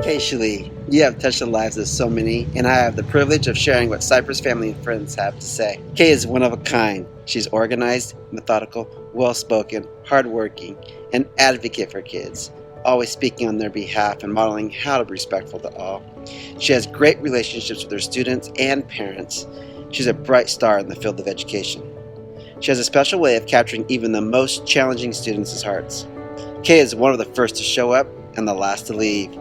Kaylee, you have touched the lives of so many, and I have the privilege of sharing what Cypress family and friends have to say. Kay is one of a kind. She's organized, methodical, well-spoken, hardworking, and advocate for kids, always speaking on their behalf and modeling how to be respectful to all. She has great relationships with her students and parents. She's a bright star in the field of education. She has a special way of capturing even the most challenging students' hearts. Kay is one of the first to show up and the last to leave.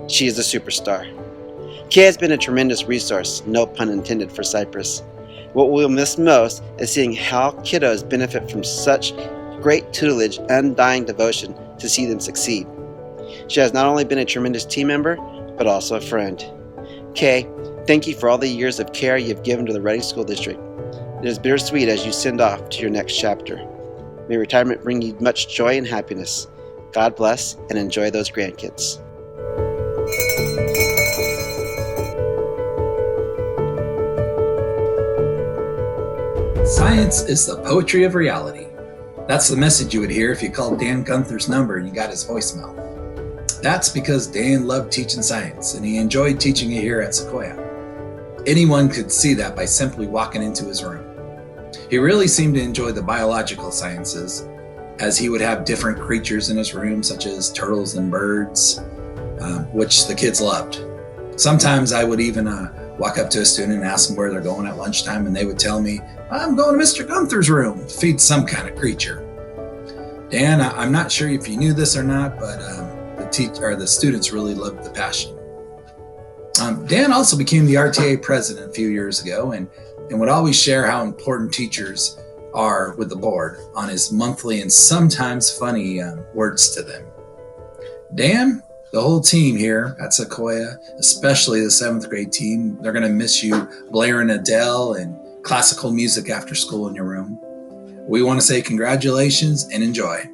She is a superstar. Kay has been a tremendous resource, no pun intended, for Cypress. What we'll miss most is seeing how kiddos benefit from such great tutelage, undying devotion to see them succeed. She has not only been a tremendous team member, but also a friend. Kay, thank you for all the years of care you've given to the Reading School District. It is bittersweet as you send off to your next chapter. May retirement bring you much joy and happiness. God bless and enjoy those grandkids. Science is the poetry of reality. That's the message you would hear if you called Dan Gunther's number and you got his voicemail. That's because Dan loved teaching science and he enjoyed teaching it here at Sequoia. Anyone could see that by simply walking into his room. He really seemed to enjoy the biological sciences, as he would have different creatures in his room, such as turtles and birds, which the kids loved. Sometimes I would even walk up to a student and ask them where they're going at lunchtime, and they would tell me, I'm going to Mr. Gunther's room to feed some kind of creature. Dan, I'm not sure if you knew this or not, but the students really loved the passion. Dan also became the RTA president a few years ago and would always share how important teachers are with the board on his monthly and sometimes funny words to them. Dan, the whole team here at Sequoia, especially the 7th grade team, they're going to miss you blaring Adele and classical music after school in your room. We want to say congratulations and enjoy.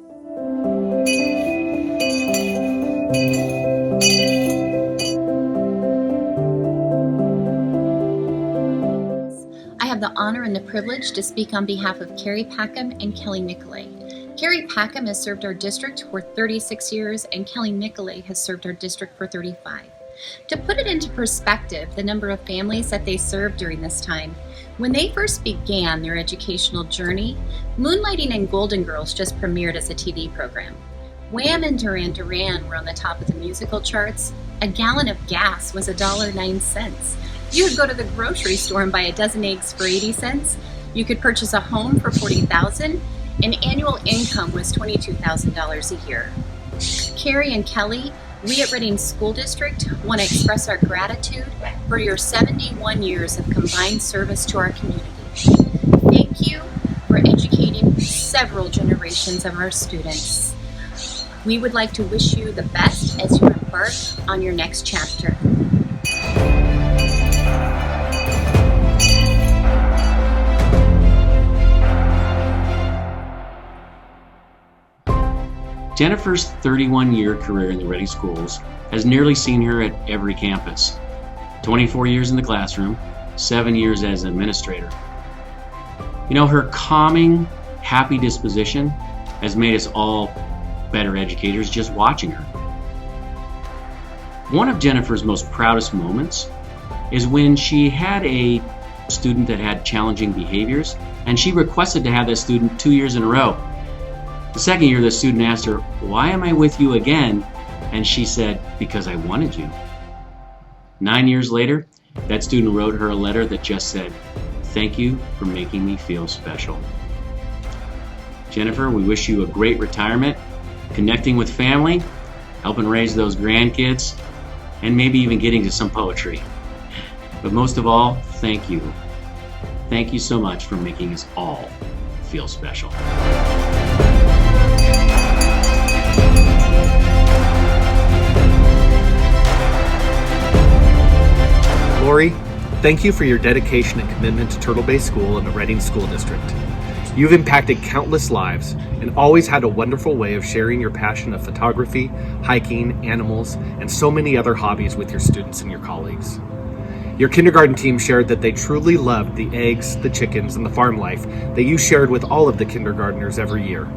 I have the honor and the privilege to speak on behalf of KERRY PACKHAM and KELLI NICOLAY. KERRY PACKHAM has served our district for 36 years and KELLI NICOLAY has served our district for 35. To put it into perspective, the number of families that they served during this time, when they first began their educational journey, Moonlighting and Golden Girls just premiered as a TV program. Wham and Duran Duran were on the top of the musical charts. A gallon of gas was $1.09. You could go to the grocery store and buy a dozen eggs for 80 cents. You could purchase a home for $40,000, and annual income was $22,000 a year. KERRY and KELLI, we at Reading School District want to express our gratitude for your 71 years of combined service to our community. Thank you for educating several generations of our students. We would like to wish you the best as you embark on your next chapter. Jennifer's 31-year career in the Reading Schools has nearly seen her at every campus. 24 years in the classroom, 7 years as an administrator. You know, her calming, happy disposition has made us all better educators just watching her. One of Jennifer's most proudest moments is when she had a student that had challenging behaviors, and she requested to have that student 2 years in a row. The second year, the student asked her, "Why am I with you again?" And she said, "Because I wanted you." 9 years later, that student wrote her a letter that just said, "Thank you for making me feel special." Jennifer, we wish you a great retirement, connecting with family, helping raise those grandkids, and maybe even getting to some poetry. But most of all, thank you. Thank you so much for making us all feel special. Lori, thank you for your dedication and commitment to Turtle Bay School and the Reading School District. You've impacted countless lives and always had a wonderful way of sharing your passion of photography, hiking, animals, and so many other hobbies with your students and your colleagues. Your kindergarten team shared that they truly loved the eggs, the chickens, and the farm life that you shared with all of the kindergartners every year.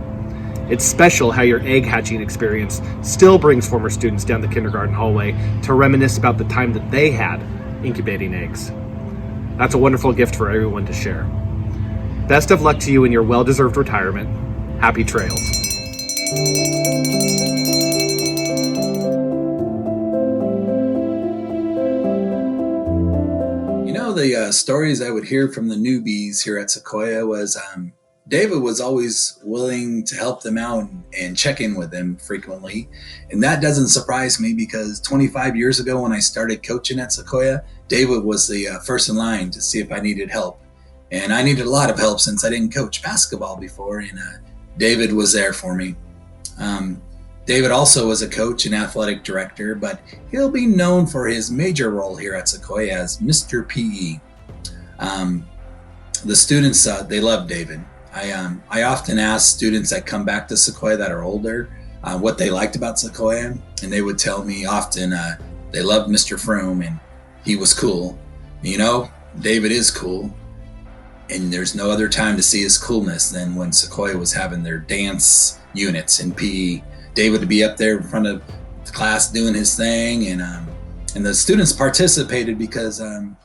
It's special how your egg hatching experience still brings former students down the kindergarten hallway to reminisce about the time that they had incubating eggs. That's a wonderful gift for everyone to share. Best of luck to you in your well-deserved retirement. Happy trails. You know, the stories I would hear from the newbies here at Sequoia was David was always willing to help them out and check in with them frequently. And that doesn't surprise me because 25 years ago when I started coaching at Sequoia, David was the first in line to see if I needed help. And I needed a lot of help since I didn't coach basketball before, and David was there for me. David also was a coach and athletic director, but he'll be known for his major role here at Sequoia as Mr. PE. The students, they love David. I often ask students that come back to Sequoia that are older what they liked about Sequoia, and they would tell me often they loved Mr. Froome and he was cool. You know, David is cool, and there's no other time to see his coolness than when Sequoia was having their dance units in PE. David would be up there in front of the class doing his thing, and the students participated because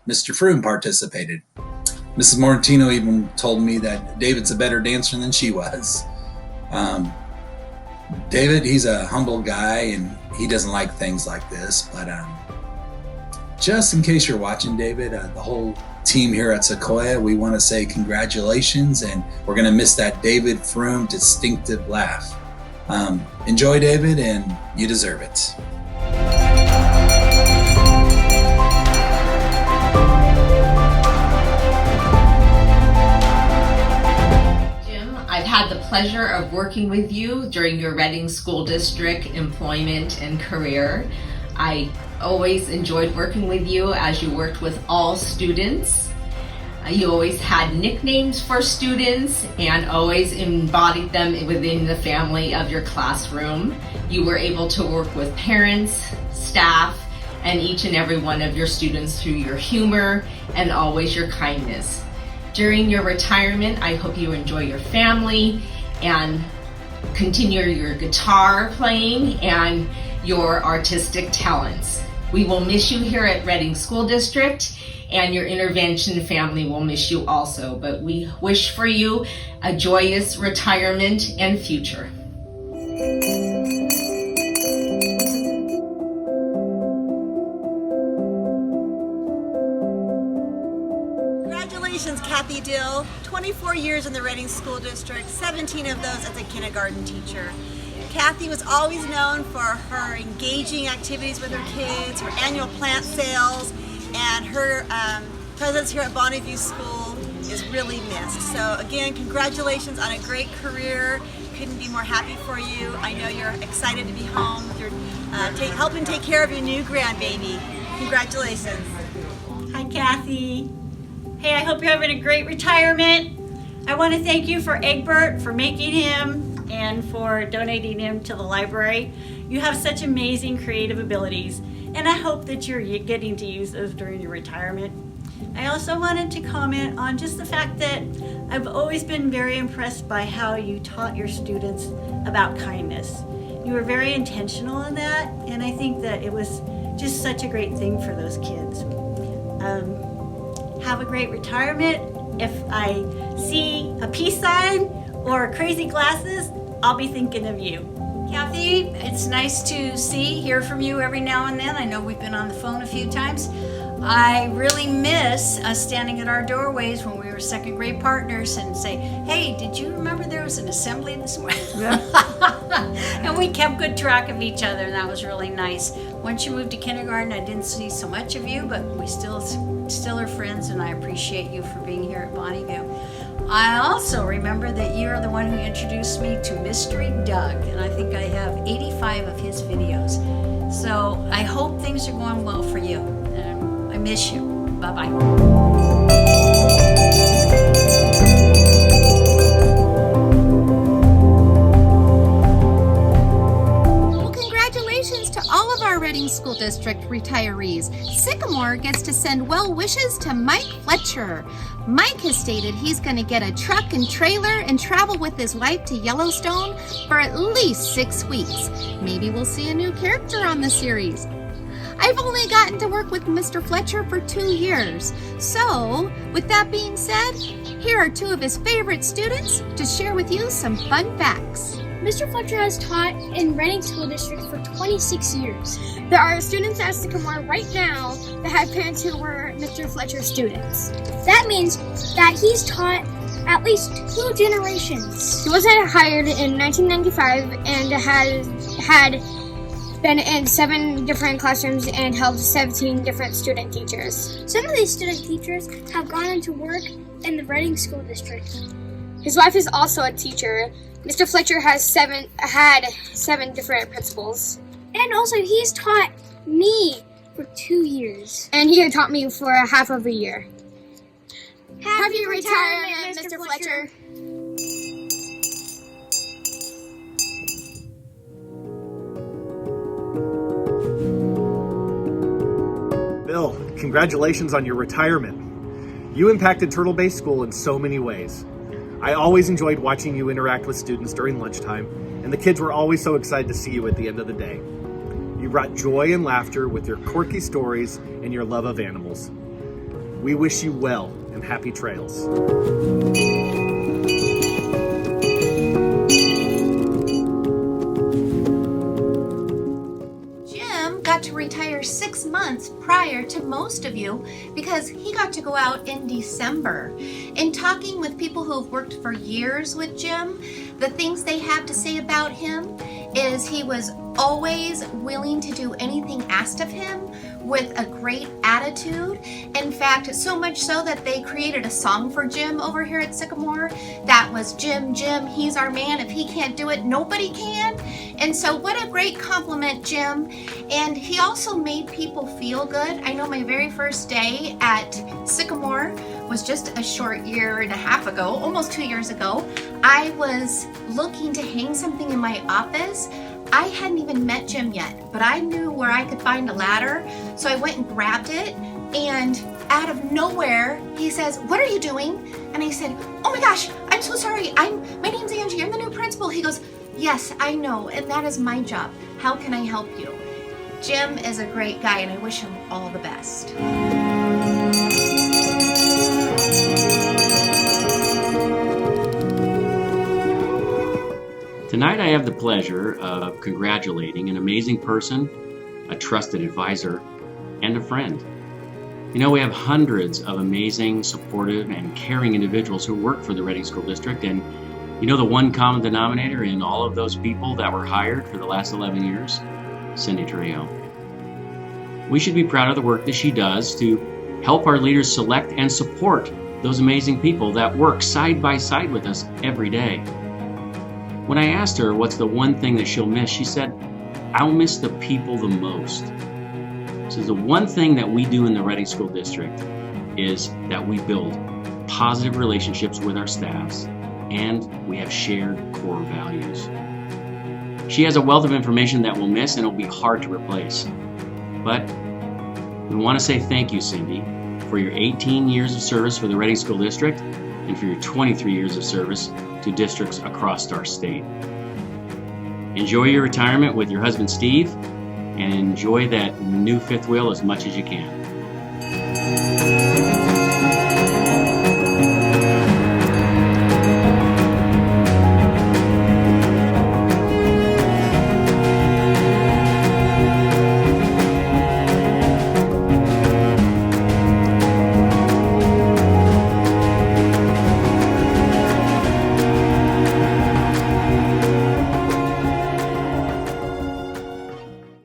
Mr. Froome participated. Mrs. Morantino even told me that David's a better dancer than she was. David, he's a humble guy and he doesn't like things like this, but just in case you're watching, David, the whole team here at Sequoia, we want to say congratulations, and we're going to miss that David Froome distinctive laugh. Enjoy, David, and you deserve it. I've had the pleasure of working with you during your Reading School District employment and career. I always enjoyed working with you as you worked with all students. You always had nicknames for students and always embodied them within the family of your classroom. You were able to work with parents, staff, and each and every one of your students through your humor and always your kindness. During your retirement, I hope you enjoy your family and continue your guitar playing and your artistic talents. We will miss you here at Reading School District, and your intervention family will miss you also, but we wish for you a joyous retirement and future. Congratulations, Kathy Dill. 24 years in the Reading School District, 17 of those as a kindergarten teacher. Kathy was always known for her engaging activities with her kids, her annual plant sales, and her presence here at Bonneview School is really missed. So again, congratulations on a great career. Couldn't be more happy for you. I know you're excited to be home. You're helping take care of your new grandbaby. Congratulations. Hi, Kathy. Hey, I hope you're having a great retirement. I want to thank you for Egbert for making him and for donating him to the library. You have such amazing creative abilities, and I hope that you're getting to use those during your retirement. I also wanted to comment on just the fact that I've always been very impressed by how you taught your students about kindness. You were very intentional in that, and I think that it was just such a great thing for those kids. Have a great retirement. If I see a peace sign or crazy glasses, I'll be thinking of you. Kathy, it's nice to hear from you every now and then. I know we've been on the phone a few times. I really miss us standing at our doorways when we were second grade partners and say, hey, did you remember there was an assembly this morning? Yeah. And we kept good track of each other, and that was really nice. Once you moved to kindergarten, I didn't see so much of you, but we still are friends, and I appreciate you for being here at Bonneview. I also remember that you're the one who introduced me to Mystery Doug, and I think I have 85 of his videos. So I hope things are going well for you. I miss you. Bye-bye. Well, congratulations to all of our Reading School District retirees, Sycamore gets to send well wishes to Mike Fletcher. Mike has stated he's going to get a truck and trailer and travel with his wife to Yellowstone for at least 6 weeks. Maybe we'll see a new character on the series. I've only gotten to work with Mr. Fletcher for 2 years. So, with that being said, here are 2 of his favorite students to share with you some fun facts. Mr. Fletcher has taught in Reading School District for 26 years. There are students at Sycamore right now that have parents who were Mr. Fletcher students. That means that he's taught at least 2 generations. He wasn't hired in 1995 and had been in 7 different classrooms and helped 17 different student teachers. Some of these student teachers have gone into work in the Reading School District. His wife is also a teacher. Mr. Fletcher had 7 different principals. And also he's taught me for 2 years. And he had taught me for half of a year. Happy retirement, Mr. Fletcher. Bill, congratulations on your retirement. You impacted Turtle Bay School in so many ways. I always enjoyed watching you interact with students during lunchtime, and the kids were always so excited to see you at the end of the day. You brought joy and laughter with your quirky stories and your love of animals. We wish you well and happy trails. Got to retire 6 months prior to most of you because he got to go out in December. In talking with people who have worked for years with Jim, the things they have to say about him is he was always willing to do anything asked of him with a great attitude. In fact, so much so that they created a song for Jim over here at Sycamore that was Jim, Jim, he's our man. If he can't do it, nobody can. And so what a great compliment, Jim. And he also made people feel good. I know my very first day at Sycamore was just a short year and a half ago, almost 2 years ago. I was looking to hang something in my office. I hadn't even met Jim yet, but I knew where I could find a ladder. So I went and grabbed it, and out of nowhere, he says, "What are you doing?" And I said, "Oh my gosh, I'm so sorry. My name's Angie. I'm the new principal." He goes, "Yes, I know, and that is my job. How can I help you?" Jim is a great guy, and I wish him all the best. Tonight I have the pleasure of congratulating an amazing person, a trusted advisor, and a friend. You know, we have hundreds of amazing, supportive, and caring individuals who work for the Reading School District, and you know the one common denominator in all of those people that were hired for the last 11 years? Cindy Trejo. We should be proud of the work that she does to help our leaders select and support those amazing people that work side by side with us every day. When I asked her what's the one thing that she'll miss, she said, "I'll miss the people the most." So the one thing that we do in the Reading School District is that we build positive relationships with our staffs, and we have shared core values. She has a wealth of information that we'll miss and it'll be hard to replace. But we want to say thank you, Cindy, for your 18 years of service for the Reading School District and for your 23 years of service to districts across our state. Enjoy your retirement with your husband Steve, and enjoy that new fifth wheel as much as you can.